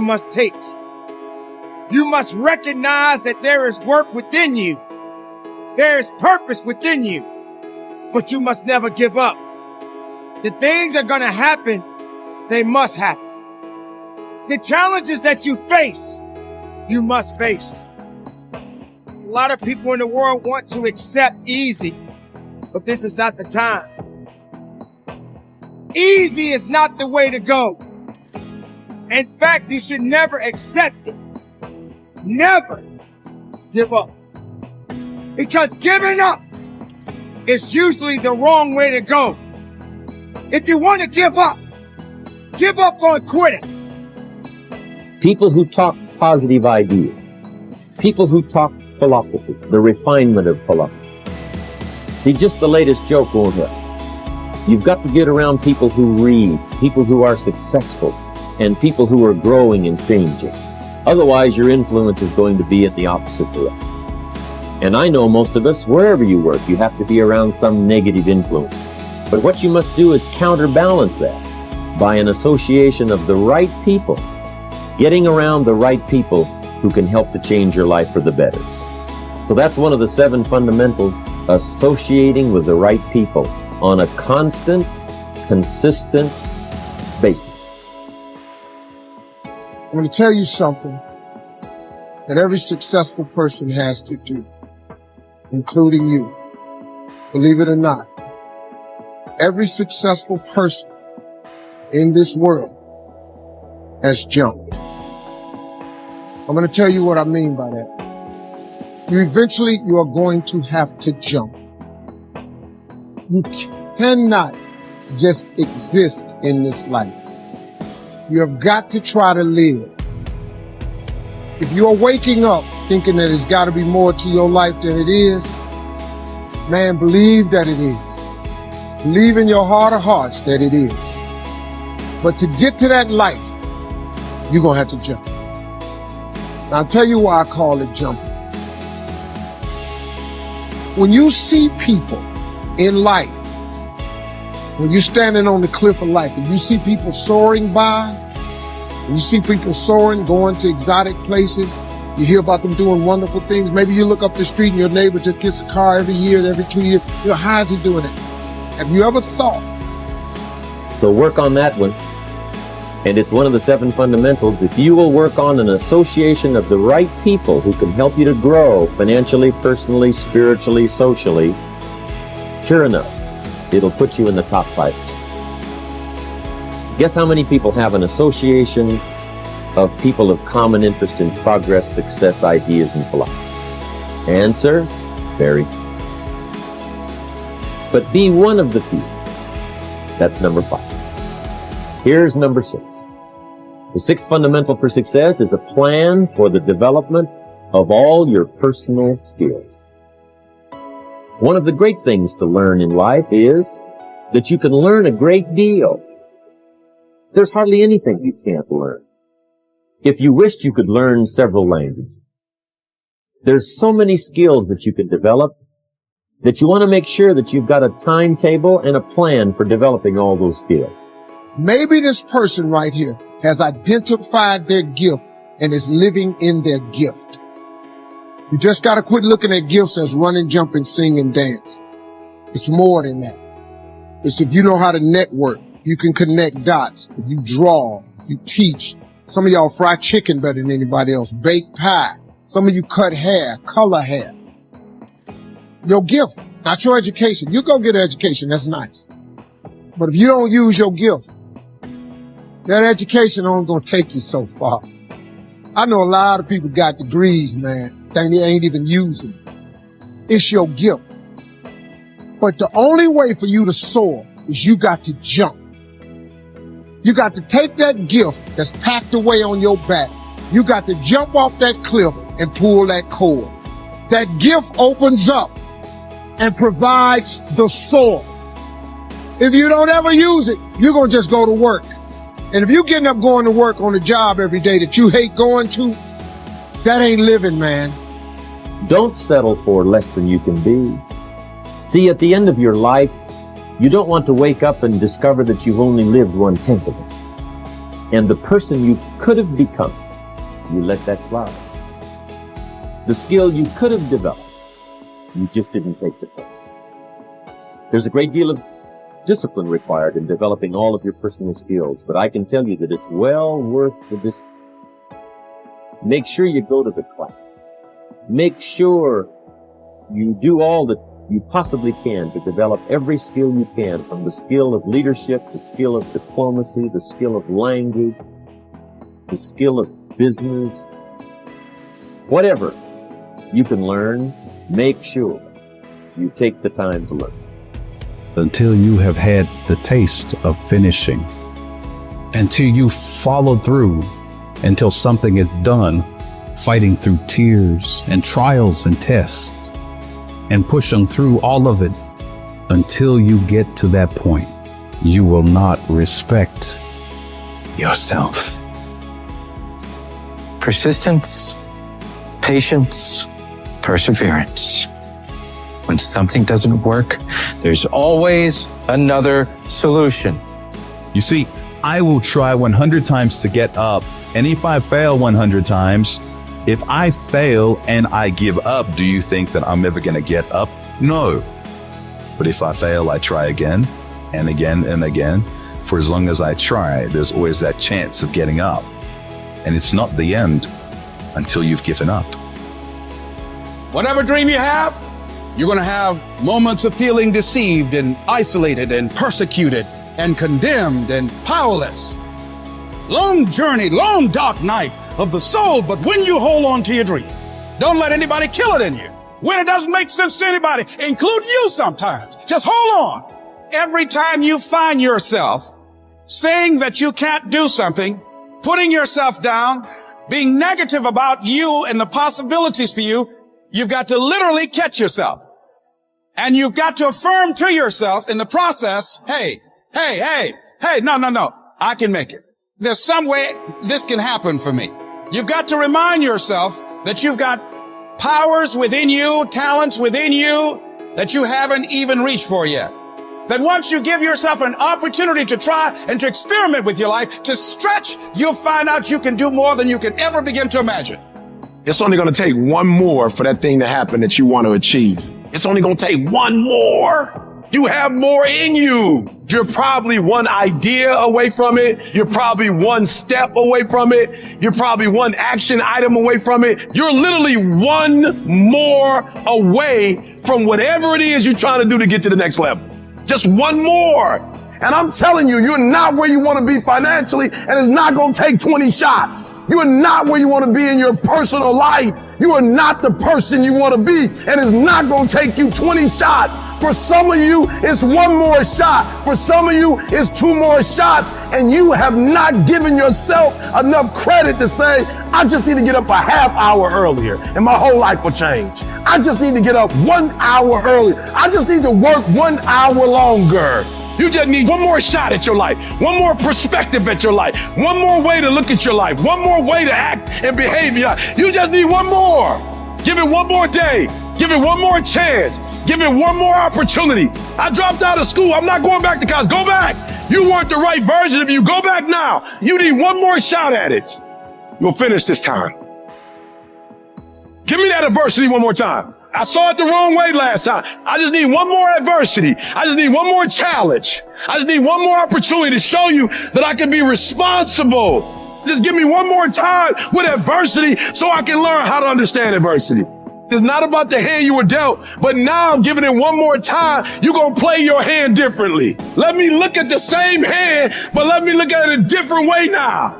must take. You must recognize that there is work within you. There is purpose within you. But you must never give up. The things are going to happen. They must happen. The challenges that you face, you must face. A lot of people in the world want to accept easy, but this is not the time. Easy is not the way to go. In fact, you should never accept it. Never give up. Because giving up is usually the wrong way to go. If you want to give up on quitting. People who talk positive ideas. People who talk philosophy, the refinement of philosophy. See, just the latest joke won't help. You've got to get around people who read, people who are successful, and people who are growing and changing. Otherwise, your influence is going to be in the opposite direction. And I know most of us, wherever you work, you have to be around some negative influence. But what you must do is counterbalance that by an association of the right people, getting around the right people who can help to change your life for the better. So that's one of the 7 fundamentals, associating with the right people on a constant, consistent basis. I'm going to tell you something that every successful person has to do, including you. Believe it or not, every successful person in this world has jumped. I'm going to tell you what I mean by that. You are going to have to jump. You cannot just exist in this life. You have got to try to live. If you're waking up thinking that there's got to be more to your life than it is, man, believe that it is. Believe in your heart of hearts that it is. But to get to that life, you're going to have to jump. Now, I'll tell you why I call it jumping. When you see people in life, when you're standing on the cliff of life and you see people soaring by, and you see people soaring, going to exotic places, you hear about them doing wonderful things. Maybe you look up the street and your neighbor just gets a car every year, every 2 years. You know, how is he doing that? Have you ever thought? So work on that one. And it's one of the 7 fundamentals. If you will work on an association of the right people who can help you to grow financially, personally, spiritually, socially, sure enough, it'll put you in the top 5%. Guess how many people have an association of people of common interest in progress, success, ideas, and philosophy? Answer, very. But be one of the few. That's number 5. Here's number 6. The 6th fundamental for success is a plan for the development of all your personal skills. One of the great things to learn in life is that you can learn a great deal. There's hardly anything you can't learn. If you wished, you could learn several languages. There's so many skills that you can develop that you want to make sure that you've got a timetable and a plan for developing all those skills. Maybe this person right here has identified their gift and is living in their gift. You just got to quit looking at gifts as running, jumping, sing, and dance. It's more than that. It's if you know how to network, if you can connect dots, if you draw, if you teach. Some of y'all fry chicken better than anybody else, bake pie. Some of you cut hair, color hair. Your gift, not your education. You go get an education, that's nice. But if you don't use your gift, that education only gonna take you so far. I know a lot of people got degrees, man, they ain't even using it. It's your gift. But the only way for you to soar is you got to jump. You got to take that gift that's packed away on your back. You got to jump off that cliff and pull that cord. That gift opens up and provides the soar. If you don't ever use it, you're going to just go to work. And if you're getting up going to work on a job every day that you hate going to, that ain't living, man. Don't settle for less than you can be. See, at the end of your life, you don't want to wake up and discover that you've only lived 1/10 of it. And the person you could have become, you let that slide. The skill you could have developed, you just didn't take the time. There's a great deal of discipline required in developing all of your personal skills, but I can tell you that it's well worth the discipline. Make sure you go to the class. Make sure you do all that you possibly can to develop every skill you can, from the skill of leadership, the skill of diplomacy, the skill of language, the skill of business. Whatever you can learn, make sure you take the time to learn. Until you have had the taste of finishing, until you follow through, until something is done, fighting through tears and trials and tests and pushing through all of it. Until you get to that point, you will not respect yourself. Persistence, patience, perseverance. When something doesn't work, there's always another solution. You see, I will try 100 times to get up, and if I fail 100 times, if I fail and I give up, do you think that I'm ever going to get up? No. But if I fail, I try again and again and again. For as long as I try, there's always that chance of getting up. And it's not the end until you've given up. Whatever dream you have, you're going to have moments of feeling deceived and isolated and persecuted and condemned and powerless. Long journey, long dark night of the soul, but when you hold on to your dream, don't let anybody kill it in you. When it doesn't make sense to anybody, including you sometimes, just hold on. Every time you find yourself saying that you can't do something, putting yourself down, being negative about you and the possibilities for you, you've got to literally catch yourself. And you've got to affirm to yourself in the process, hey, no, I can make it. There's some way this can happen for me. You've got to remind yourself that you've got powers within you, talents within you that you haven't even reached for yet. That once you give yourself an opportunity to try and to experiment with your life, to stretch, you'll find out you can do more than you can ever begin to imagine. It's only going to take one more for that thing to happen that you want to achieve. It's only going to take one more. You have more in you. You're probably one idea away from it. You're probably one step away from it. You're probably one action item away from it. You're literally one more away from whatever it is you're trying to do to get to the next level. Just one more. And I'm telling you, you're not where you want to be financially, and it's not going to take 20 shots. You are not where you want to be in your personal life. You are not the person you want to be, and it's not going to take you 20 shots. For some of you, it's one more shot. For some of you, it's two more shots, and you have not given yourself enough credit to say, I just need to get up a half hour earlier, and my whole life will change. I just need to get up 1 hour earlier. I just need to work 1 hour longer. You just need one more shot at your life, one more perspective at your life, one more way to look at your life, one more way to act and behave. You just need one more. Give it one more day. Give it one more chance. Give it one more opportunity. I dropped out of school. I'm not going back to college. Go back. You weren't the right version of you. Go back now. You need one more shot at it. You'll finish this time. Give me that adversity one more time. I saw it the wrong way last time. I just need one more adversity. I just need one more challenge. I just need one more opportunity to show you that I can be responsible. Just give me one more time with adversity so I can learn how to understand adversity. It's not about the hand you were dealt, but now I'm giving it one more time. You're going to play your hand differently. Let me look at the same hand, but let me look at it a different way now.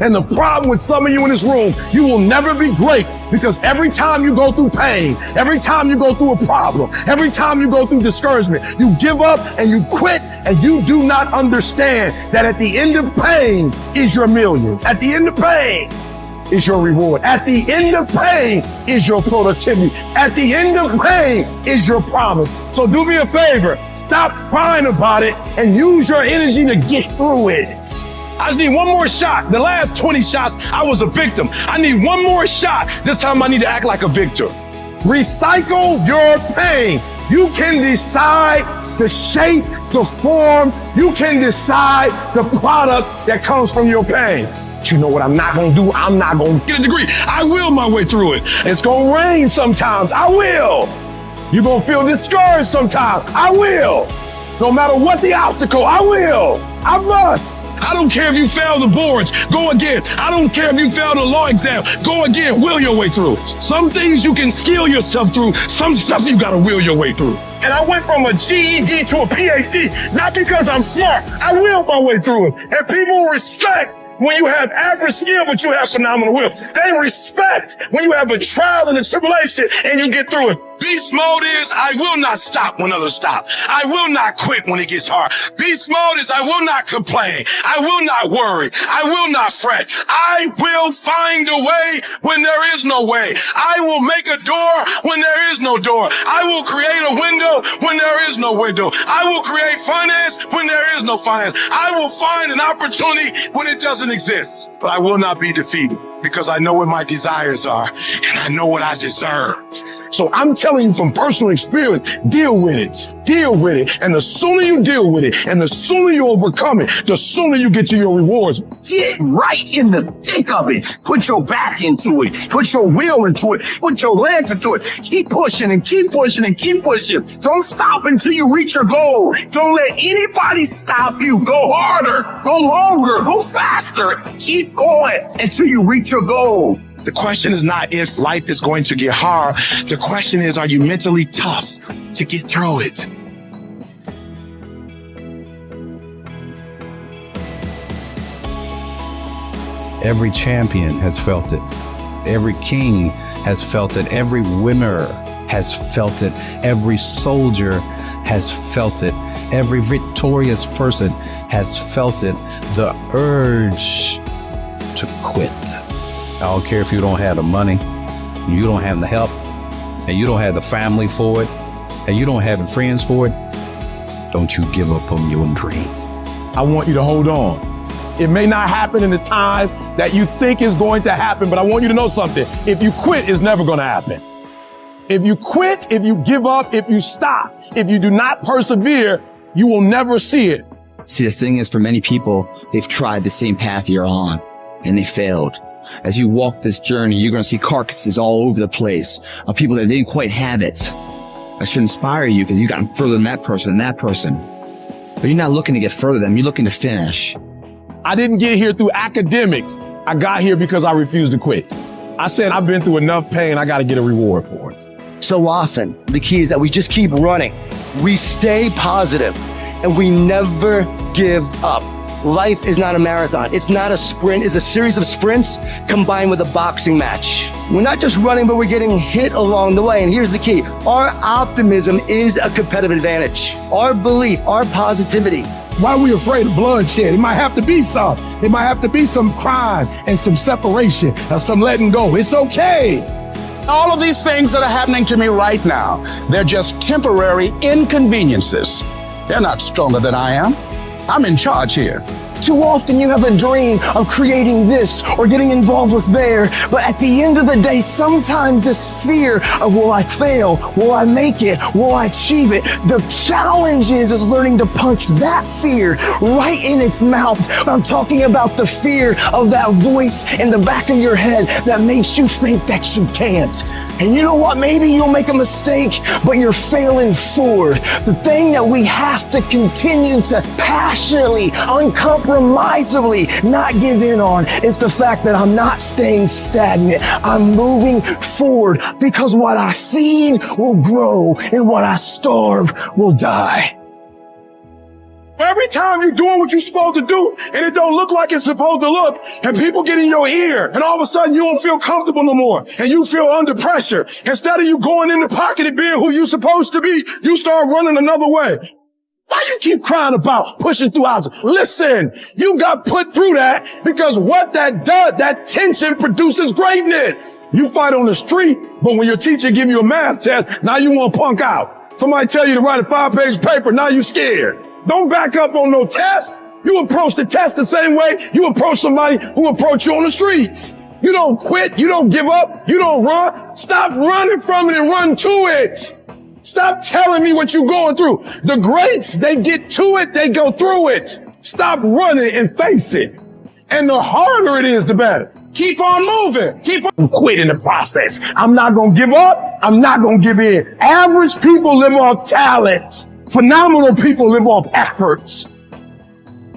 And the problem with some of you in this room, you will never be great because every time you go through pain, every time you go through a problem, every time you go through discouragement, you give up and you quit and you do not understand that at the end of pain is your millions. At the end of pain is your reward. At the end of pain is your productivity. At the end of pain is your promise. So do me a favor, stop crying about it and use your energy to get through it. I just need one more shot. The last 20 shots, I was a victim. I need one more shot. This time I need to act like a victor. Recycle your pain. You can decide the shape the form, you can decide the product that comes from your pain. But you know what I'm not gonna do? I'm not gonna get a degree. I will my way through it. It's gonna rain sometimes. I will. You're gonna feel discouraged sometimes. I will. No matter what the obstacle, I will. I must. I don't care if you fail the boards, go again. I don't care if you fail the law exam, go again, will your way through it. Some things you can skill yourself through, some stuff you gotta will your way through. And I went from a GED to a PhD, not because I'm smart, I will my way through it. And people respect when you have average skill, but you have phenomenal will. They respect when you have a trial and a tribulation and you get through it. Beast mode is, I will not stop when others stop. I will not quit when it gets hard. Beast mode is, I will not complain. I will not worry. I will not fret. I will find a way when there is no way. I will make a door when there is no door. I will create a window when there is no window. I will create finance when there is no finance. I will find an opportunity when it doesn't exist. But I will not be defeated because I know what my desires are and I know what I deserve. So I'm telling you from personal experience, deal with it. Deal with it. And the sooner you deal with it and the sooner you overcome it, the sooner you get to your rewards. Get right in the thick of it. Put your back into it. Put your will into it. Put your legs into it. Keep pushing and keep pushing and keep pushing. Don't stop until you reach your goal. Don't let anybody stop you. Go harder. Go longer. Go faster. Keep going until you reach your goal. The question is not if life is going to get hard. The question is, are you mentally tough to get through it? Every champion has felt it. Every king has felt it. Every winner has felt it. Every soldier has felt it. Every victorious person has felt it. The urge to quit. I don't care if you don't have the money, you don't have the help, and you don't have the family for it, and you don't have the friends for it. Don't you give up on your dream. I want you to hold on. It may not happen in the time that you think is going to happen, but I want you to know something. If you quit, it's never going to happen. If you quit, if you give up, if you stop, if you do not persevere, you will never see it. See, the thing is, for many people, they've tried the same path you're on, and they failed. As you walk this journey, you're going to see carcasses all over the place of people that didn't quite have it. That should inspire you because you got further than that person and that person. But you're not looking to get further than them. You're looking to finish. I didn't get here through academics. I got here because I refused to quit. I said, I've been through enough pain. I got to get a reward for it. So often, the key is that we just keep running. We stay positive and we never give up. Life is not a marathon. It's not a sprint. It's a series of sprints combined with a boxing match. We're not just running, but we're getting hit along the way. And here's the key. Our optimism is a competitive advantage. Our belief, our positivity. Why are we afraid of bloodshed? It might have to be some. It might have to be some crime and some separation or some letting go. It's okay. All of these things that are happening to me right now, they're just temporary inconveniences. They're not stronger than I am. I'm in charge here. Too often you have a dream of creating this or getting involved with there, but at the end of the day, sometimes this fear of will I fail, will I make it, will I achieve it? The challenge is learning to punch that fear right in its mouth. I'm talking about the fear of that voice in the back of your head that makes you think that you can't. And you know what? Maybe you'll make a mistake, but you're failing forward. The thing that we have to continue to passionately, uncompromisably not give in on is the fact that I'm not staying stagnant. I'm moving forward because what I feed will grow and what I starve will die. Every time you're doing what you're supposed to do and it don't look like it's supposed to look and people get in your ear and all of a sudden you don't feel comfortable no more and you feel under pressure. Instead of you going in the pocket and being who you're supposed to be, you start running another way. Why you keep crying about pushing through obstacles? Listen, you got put through that because what that does, that tension produces greatness. You fight on the street, but when your teacher give you a math test, now you want to punk out. Somebody tell you to write a 5-page paper, now you scared. Don't back up on no test. You approach the test the same way you approach somebody who approach you on the streets. You don't quit. You don't give up. You don't run. Stop running from it and run to it. Stop telling me what you're going through. The greats, they get get to it, they go through it. Stop running and face it. And the harder it is, the better. Keep on moving. Keep on. Quit in the process. I'm not going to give up. I'm not going to give in. Average people live off talent. Phenomenal people live off efforts.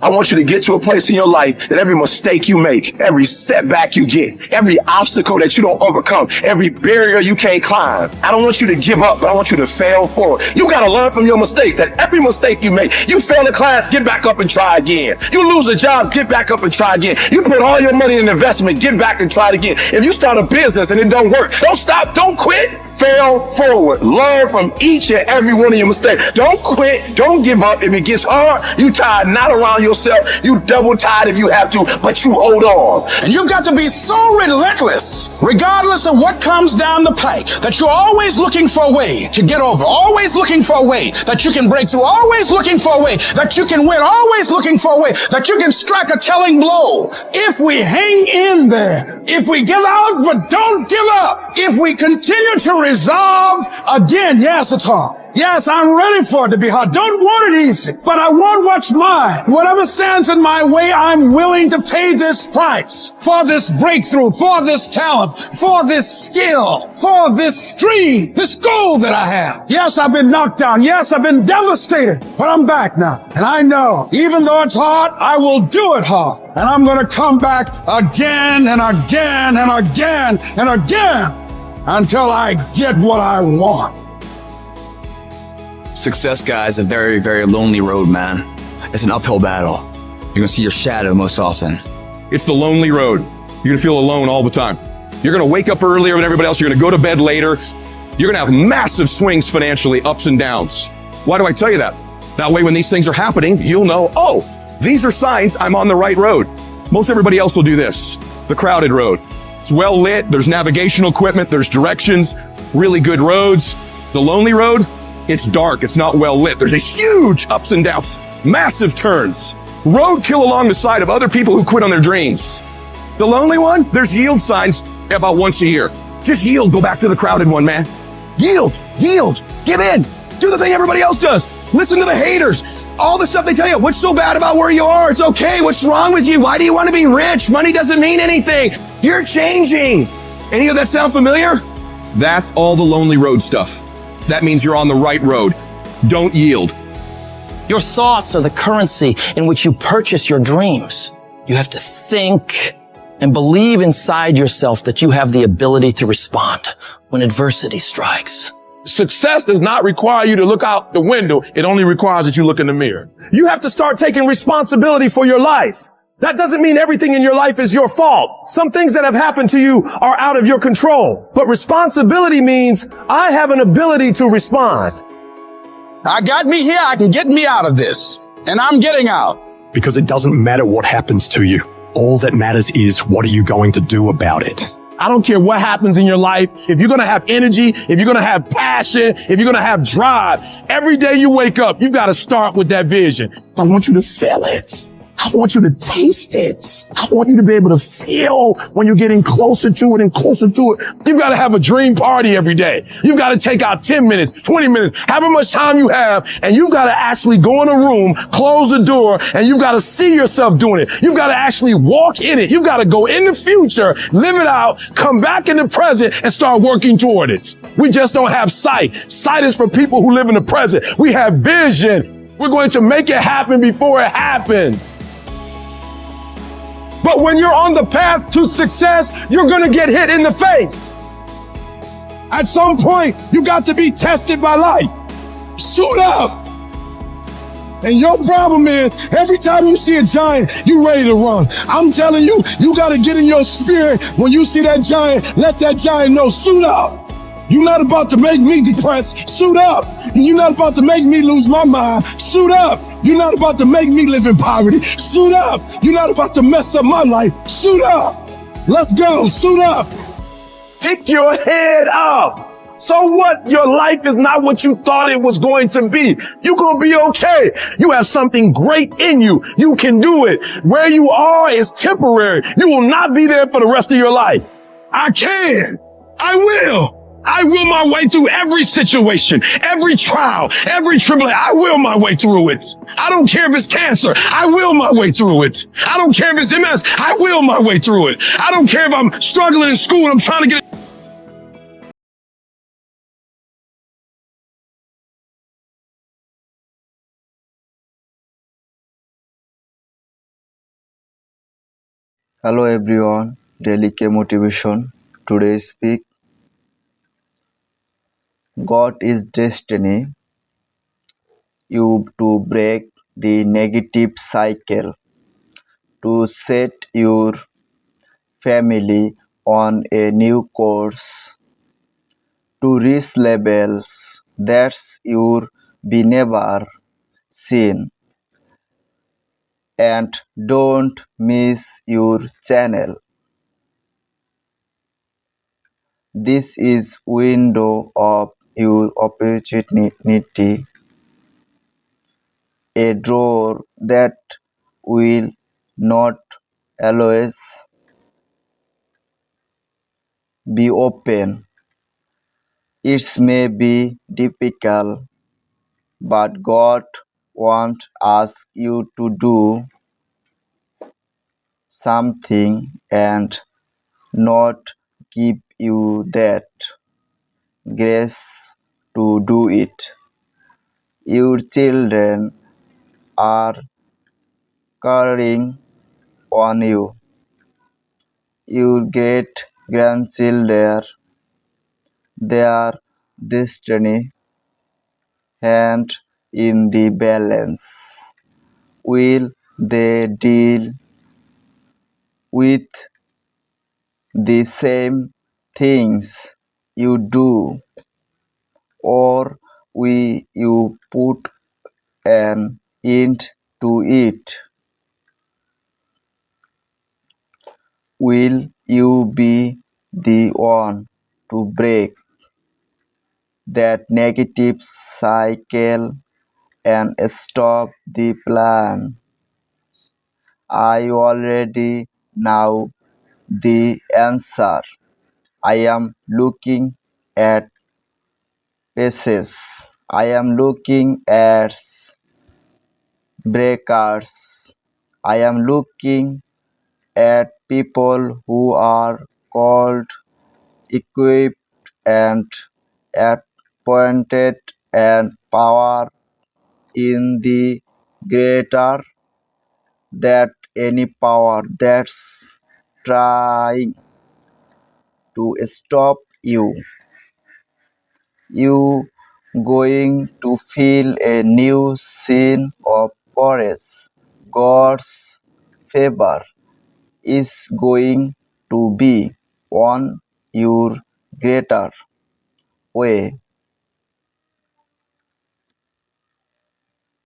I want you to get to a place in your life that every mistake you make, every setback you get, every obstacle that you don't overcome, every barrier you can't climb. I don't want you to give up, but I want you to fail forward. You got to learn from your mistakes, that every mistake you make, you fail in class, get back up and try again. You lose a job, get back up and try again. You put all your money in investment, get back and try it again. If you start a business and it don't work, don't stop, don't quit. Fail forward. Learn from each and every one of your mistakes. Don't quit. Don't give up. If it gets hard, you tie a knot around yourself. You double tie if you have to, but you hold on. And you've got to be so relentless, regardless of what comes down the pike, that you're always looking for a way to get over, always looking for a way that you can break through, always looking for a way that you can win, always looking for a way that you can strike a telling blow. If we hang in there, if we give out but don't give up, if we continue to resolve, again, yes, it's hard. Yes, I'm ready for it to be hard. Don't want it easy, but I want what's mine. Whatever stands in my way, I'm willing to pay this price for this breakthrough, for this talent, for this skill, for this dream, this goal that I have. Yes, I've been knocked down. Yes, I've been devastated, but I'm back now. And I know, even though it's hard, I will do it hard. And I'm going to come back again and again and again and again until I get what I want. Success, guys, a very, very lonely road, man. It's an uphill battle. You're going to see your shadow most often. It's the lonely road. You're going to feel alone all the time. You're going to wake up earlier than everybody else. You're going to go to bed later. You're going to have massive swings financially, ups and downs. Why do I tell you that? That way, when these things are happening, you'll know, oh, these are signs I'm on the right road. Most everybody else will do this. The crowded road. It's well lit. There's navigational equipment. There's directions, really good roads. The lonely road, it's dark. It's not well lit. There's a huge ups and downs, massive turns. Roadkill along the side of other people who quit on their dreams. The lonely one, there's yield signs about once a year. Just yield. Go back to the crowded one, man. Yield, give in. Do the thing everybody else does. Listen to the haters. All the stuff they tell you. What's so bad about where you are? It's okay. What's wrong with you? Why do you want to be rich? Money doesn't mean anything. You're changing. Any of that sound familiar? That's all the lonely road stuff. That means you're on the right road. Don't yield. Your thoughts are the currency in which you purchase your dreams. You have to think and believe inside yourself that you have the ability to respond when adversity strikes. Success does not require you to look out the window. It only requires that you look in the mirror. You have to start taking responsibility for your life. That doesn't mean everything in your life is your fault. Some things that have happened to you are out of your control. But responsibility means I have an ability to respond. I got me here. I can get me out of this. And I'm getting out. Because it doesn't matter what happens to you. All that matters is what are you going to do about it? I don't care what happens in your life. If you're going to have energy, if you're going to have passion, if you're going to have drive, every day you wake up, you've got to start with that vision. I want you to feel it. I want you to taste it. I want you to be able to feel when you're getting closer to it and closer to it. You've got to have a dream party every day. You've got to take out 10 minutes, 20 minutes, however much time you have, and you've got to actually go in a room, close the door, and you've got to see yourself doing it. You've got to actually walk in it. You've got to go in the future, live it out, come back in the present, and start working toward it. We just don't have sight. Sight is for people who live in the present. We have vision. We're going to make it happen before it happens. But when you're on the path to success, you're going to get hit in the face. At some point, you got to be tested by life. Suit up. And your problem is, every time you see a giant, you ready to run. I'm telling you, you got to get in your spirit. When you see that giant, let that giant know, suit up. You're not about to make me depressed. Suit up. And you're not about to make me lose my mind. Suit up. You're not about to make me live in poverty. Suit up. You're not about to mess up my life. Suit up. Let's go. Suit up. Pick your head up. So what? Your life is not what you thought it was going to be. You're going to be okay. You have something great in you. You can do it. Where you are is temporary. You will not be there for the rest of your life. I can. I will. I will my way through every situation, every trial, every tribulation. I will my way through it. I don't care if it's cancer. I will my way through it. I don't care if it's MS. I will my way through it. I don't care if I'm struggling in school and I'm trying to get Hello everyone, Dailykeymotivation. Today speak God is destiny. You to break the negative cycle, to set your family on a new course, to reach levels that you be never seen, and don't miss your channel. This is window of your opportunity, a door that will not always be open. It may be difficult, but God wants ask you to do something and not give you that grace to do it. Your children are counting on you. Your great grandchildren, their destiny hand in the balance. Will they deal with the same things you do, or will you put an end to it? Will you be the one to break that negative cycle and stop the plan? I already know the answer. I am looking at faces. I am looking at breakers. I am looking at people who are called, equipped, and appointed and power in the greater that any power that's trying to stop you. You going to feel a new scene of courage. God's favor is going to be on your greater way.